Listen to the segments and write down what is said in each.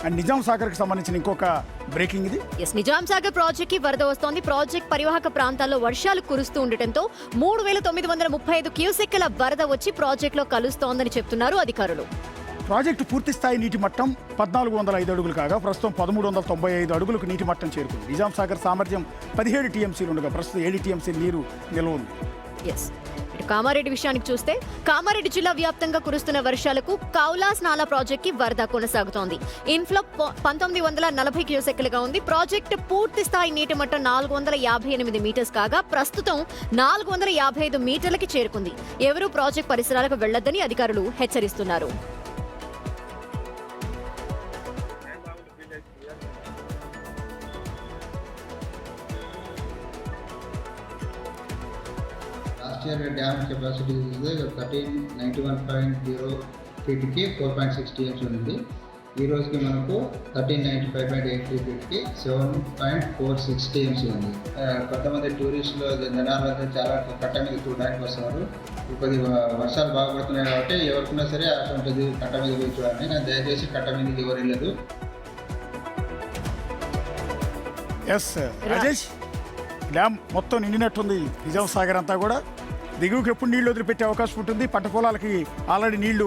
And Nizam సాగర్కి సంబంధించిన ఇంకొక breaking ఇది. నిజాం సాగర్ ప్రాజెక్ట్ కి వరద వస్తోంది. ప్రాజెక్ట్ పరివాహక ప్రాంతాల్లో వర్షాలు కురుస్తూ ఉండటంతో 3935 క్యూసెక్కుల వరద వచ్చి ప్రాజెక్టులో కలుస్తోందని చెప్తున్నారు అధికారులు. ప్రాజెక్టు పూర్తి స్థాయి నీటి మట్టం 1405 అడుగులు కాగా ప్రస్తుతం 1395 అడుగులకు నీటి మట్టం చేరుకుంది. నిజాం సాగర్ సామర్థ్యం 17 టీఎంసీలు ఉండగా ప్రస్తుతం 7 టీఎంసీ నీరు నిల్వ ఉంది. కామారెడ్డి విషయానికి చూస్తే కామారెడ్డి జిల్లా వ్యాప్తంగా కురుస్తున్న వర్షాలకు కౌలాస్ నాలా ప్రాజెక్ట్ కి వరద కొనసాగుతోంది. ఇన్ఫ్లో 1940 క్యూసెక్కులుగా ఉంది. ప్రాజెక్టు పూర్తి స్థాయి నీటి మట్టం 458 మీటర్స్ కాగా ప్రస్తుతం 455 మీటర్లకి చేరుకుంది. ఎవరూ ప్రాజెక్ట్ పరిసరాలకు వెళ్లొద్దని అధికారులు హెచ్చరిస్తున్నారు. Last year dam capacity is 1391.0 feet కి 4.6 TMC ఉంది. ఈ రోజుకి మనకు 1395.83 feet కి 7.46 TMC ఉంది. కొంతమంది టూరిస్టులు జనాలు చాలా కట్ట మీద చూడడానికి వస్తున్నారు. కొద్ది వర్షాలు బాగా పడుతున్నాయి కాబట్టి ఎవరికైనా సరే అటువంటిది కట్ట మీద పోయి చూడాలని నేను దయచేసి కట్ట మీదకి ఎవరు వెళ్ళదు. రాజేష్, డ్యామ్ మొత్తం నిండినట్టుంది. నిజాం సాగర్ అంతా కూడా దిగువకి ఎప్పుడు నీళ్లు వదిలిపెట్టే అవకాశం ఉంటుంది. పంట పొలాలకి ఆల్రెడీ నీళ్లు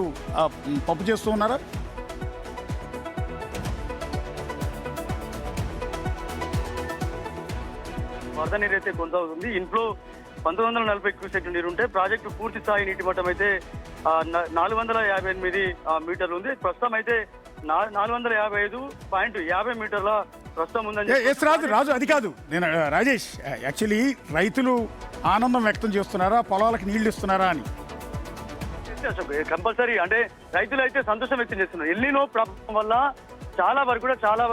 పంపు చేస్తూ ఉన్నారా? వరద నీరు అయితే కొనసాగుతుంది. ఇంట్లో 1940 క్యూసెక్ నీరు ఉంటే ప్రాజెక్టు పూర్తి స్థాయి నీటి మట్టం అయితే 458 మీటర్లు ఉంది. ప్రస్తుతం అయితే 455.50 మీటర్ల ప్రస్తుతం ఉందని రాజు అది కాదు నేను రాజేష్, యాక్చువల్లీ రైతులు ఆనందం వ్యక్తం చేస్తున్నారా, పొలాలకు నీళ్లు ఇస్తున్నారా అని? కంపల్సరీ అంటే రైతులు అయితే సంతోషం వ్యక్తం చేస్తున్నారు. ఎల్లినో ప్రభావం వల్ల చాలా వరకు కూడా చాలా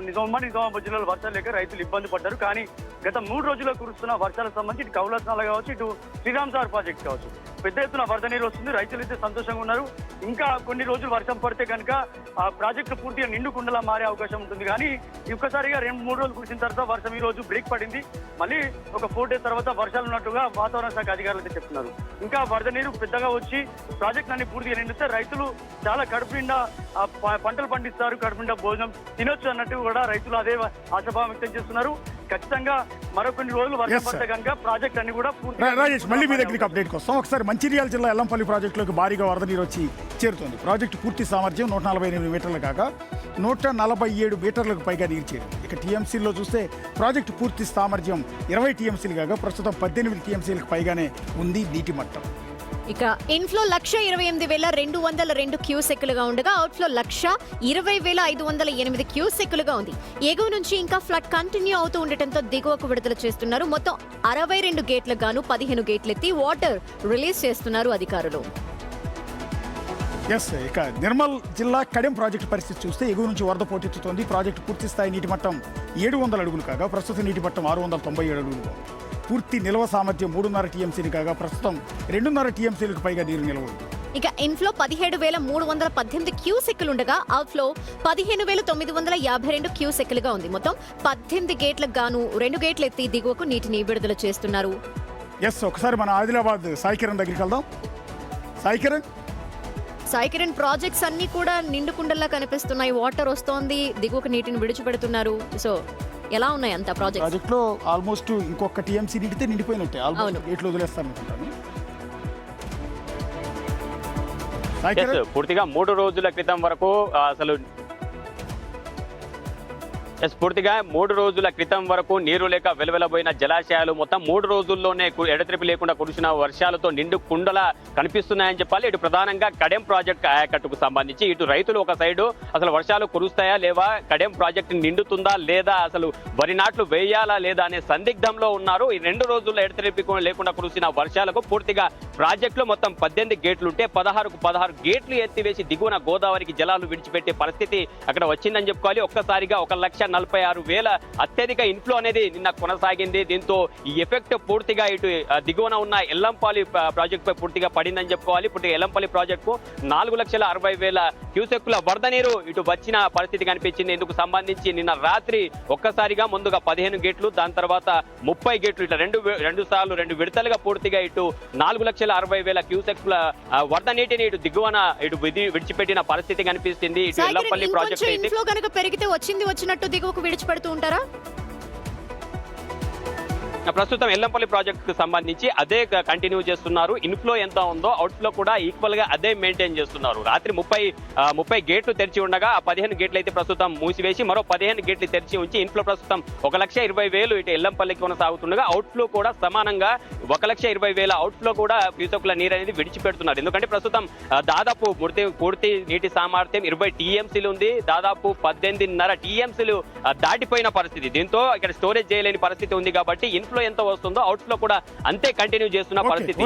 నిజామాబాద్ జిల్లాలో వర్షాలు లేక రైతులు ఇబ్బంది పడ్డారు. కానీ గత 3 రోజుల్లో కురుస్తున్న వర్షాలకు సంబంధించి ఇటు కౌలాసనాల కావచ్చు, ఇటు శ్రీరామ్ సాగర్ ప్రాజెక్ట్ కావచ్చు, పెద్ద ఎత్తున వరద నీరు వస్తుంది. రైతులు అయితే సంతోషంగా ఉన్నారు. ఇంకా కొన్ని రోజులు వర్షం పడితే కనుక ఆ ప్రాజెక్టు పూర్తిగా నిండు కుండలా మారే అవకాశం ఉంటుంది. కానీ ఒక్కసారిగా 2-3 రోజులు కురిసిన తర్వాత వర్షం ఈ రోజు బ్రేక్ పడింది. మళ్ళీ ఒక 4 days తర్వాత వర్షాలు ఉన్నట్టుగా వాతావరణ శాఖ అధికారులు అయితే చెప్తున్నారు. ఇంకా వరద నీరు పెద్దగా వచ్చి ప్రాజెక్ట్ అన్ని పూర్తిగా నిండితే రైతులు చాలా కడుపు నిండా పంటలు పండిస్తారు, కడుపు నిండా భోజనం తినొచ్చు అన్నట్టు కూడా రైతులు అదే ఆశాభావం వ్యక్తం చేస్తున్నారు. ఖచ్చితంగా మరో కొన్ని రోజులు వర్షం పడితే కనుక ప్రాజెక్ట్ అన్ని కూడా రాజేష్, మళ్ళీ మీ దగ్గరికి అప్డేట్కి వస్తాం. ఒకసారి మంచిర్యాల జిల్లా ఎల్లంపల్లి ప్రాజెక్టులోకి భారీగా వరద నీరు వచ్చి చేరుతుంది. ప్రాజెక్టు పూర్తి సామర్థ్యం 148 మీటర్లు కాగా 147 మీటర్లకు పైగా నీరు చేరింది. ఇక టీఎంసీలో చూస్తే ప్రాజెక్టు పూర్తి సామర్థ్యం 20 టీఎంసీలు కాగా ప్రస్తుతం 18 టీఎంసీలకు పైగానే ఉంది నీటి మట్టం. ఇక ఇన్ఫ్లో 128,202 క్యూసెక్కులుగా ఉండగా అవుట్ఫ్లో 120,508 క్యూసెక్కులుగా ఉంది. ఎగువ నుంచి ఇంకా ఫ్లడ్ కంటిన్యూ అవుతూ ఉండటంతో దిగువకు విడుదల చేస్తున్నారు. మొత్తం 62 గేట్లకు గాను 15 గేట్లెత్తి వాటర్ రిలీజ్ చేస్తున్నారు అధికారులు. ఇక నిర్మల్ జిల్లా కడెం ప్రాజెక్టు పరిస్థితి చూస్తే ఎగువ నుంచి వరద పోటెత్తుతోంది. ప్రాజెక్టు పూర్తి స్థాయి నీటి మట్టం 700 అడుగులు కాగా ప్రస్తుతం నీటి మట్టం 697 అడుగులు. పూర్తి నిల్వ సామర్థ్యం 3.5 టీఎంసీని కాగా ప్రస్తుతం 2.5 టీఎంసీలకు పైగా నీరు నిల్వ ఉంది. ఇక ఇన్ఫ్లో 17,318 క్యూసెక్కులు ఉండగా అవుట్ఫ్లో 15,952 క్యూసెక్కులుగా ఉంది. మొత్తం 18 గేట్లకు గాను 2 గేట్లు ఎత్తి దిగువకు నీటిని విడుదల చేస్తున్నారు. ఒకసారి మన ఆదిలాబాద్ సాయి కిరణ్ దగ్గరికి వెళ్దాం. సాయి కిరణ్, ప్రాజెక్ట్స్ అన్ని కూడా నిండుకుండల్లా కనిపిస్తున్నాయి. వాటర్ వస్తోంది, దిగువకు నీటిని విడిచిపెడుతున్నారు. సో ఎలా ఉన్నాయి అంత ప్రాజెక్ట్ లో? ఆల్మోస్ట్ ఇంకొక టీఎంసీ నిండితే నిండిపోయినట్టే. ఆల్మోస్ట్ గేట్లు వదిలేస్తాను అనుకుంటాను. పూర్తిగా 3 రోజుల క్రితం వరకు పూర్తిగా 3 రోజుల క్రితం వరకు నీరు లేక వెలువెలబోయిన జలాశయాలు మొత్తం 3 రోజుల్లోనే ఎడతెరిపి లేకుండా కురిసిన వర్షాలతో నిండు కుండలా కనిపిస్తున్నాయని చెప్పాలి. ఇటు ప్రధానంగా కడెం ప్రాజెక్ట్ ఆయకట్టుకు సంబంధించి ఇటు రైతులు ఒక సైడు అసలు వర్షాలు కురుస్తాయా లేవా, కడెం ప్రాజెక్టు నిండుతుందా లేదా, అసలు వరి నాట్లు వేయాలా లేదా అనే సందిగ్ధంలో ఉన్నారు. ఈ 2 రోజుల్లో ఎడతెరిపి లేకుండా కురిసిన వర్షాలకు పూర్తిగా ప్రాజెక్టులో మొత్తం 18 గేట్లుంటే 16 గేట్లు ఎత్తివేసి దిగువన గోదావరికి జలాలు విడిచిపెట్టే పరిస్థితి అక్కడ వచ్చిందని చెప్పుకోవాలి. ఒక్కసారిగా 1,00,000 1,46,000 అత్యధిక ఇన్ఫ్లో అనేది నిన్న కొనసాగింది. దీంతో ఈ ఎఫెక్ట్ పూర్తిగా ఇటు దిగువన ఉన్న ఎల్లంపల్లి ప్రాజెక్ట్ పై పూర్తిగా పడిందని చెప్పుకోవాలి. పూర్తిగా ఎల్లంపల్లి ప్రాజెక్టు 4,60,000 క్యూసెక్కుల వరద నీరు ఇటు వచ్చిన పరిస్థితి కనిపించింది. ఇందుకు సంబంధించి నిన్న రాత్రి ఒక్కసారిగా ముందుగా 15 గేట్లు, దాని తర్వాత 30 గేట్లు, ఇట్లా రెండు విడతలుగా పూర్తిగా ఇటు 4,60,000 క్యూసెక్కుల వరద నీటిని ఇటు దిగువన ఇటు విడిచిపెట్టిన పరిస్థితి కనిపిస్తుంది. ఇటు ఎల్లంపల్లి ప్రాజెక్ట్ అయితే ఇన్ఫ్లో కనుక పెరిగితే వచ్చినట్టు దిగువకు విడిచిపెడుతూ ఉంటారా? ప్రస్తుతం ఎల్లంపల్లి ప్రాజెక్టుకు సంబంధించి అదే కంటిన్యూ చేస్తున్నారు. ఇన్ఫ్లో ఎంత ఉందో అవుట్ఫ్లో కూడా ఈక్వల్ గా అదే మెయింటైన్ చేస్తున్నారు. రాత్రి 30 గేట్లు తెరిచి ఉండగా ఆ 15 గేట్లు అయితే ప్రస్తుతం మూసివేసి మరో 15 గేట్లు తెరిచి ఉంచి ఇన్ఫ్లో ప్రస్తుతం 1,20,000 ఇటు ఎల్లంపల్లికి కొనసాగుతుండగా అవుట్ఫ్లో కూడా సమానంగా 1,20,000 అవుట్ఫ్లో కూడా క్యూసెక్కుల నీరు అనేది విడిచిపెడుతున్నారు. ఎందుకంటే ప్రస్తుతం దాదాపు పూర్తి నీటి సామర్థ్యం 20 టీఎంసీలు ఉంది. దాదాపు 18.5 టీఎంసీలు దాటిపోయిన పరిస్థితి. దీంతో ఇక్కడ స్టోరేజ్ చేయలేని పరిస్థితి ఉంది. కాబట్టి ఇన్ఫ్లో ఎంత వస్తుందో అవుట్ఫ్లో కూడా అంతే కంటిన్యూ చేస్తున్న పరిస్థితి.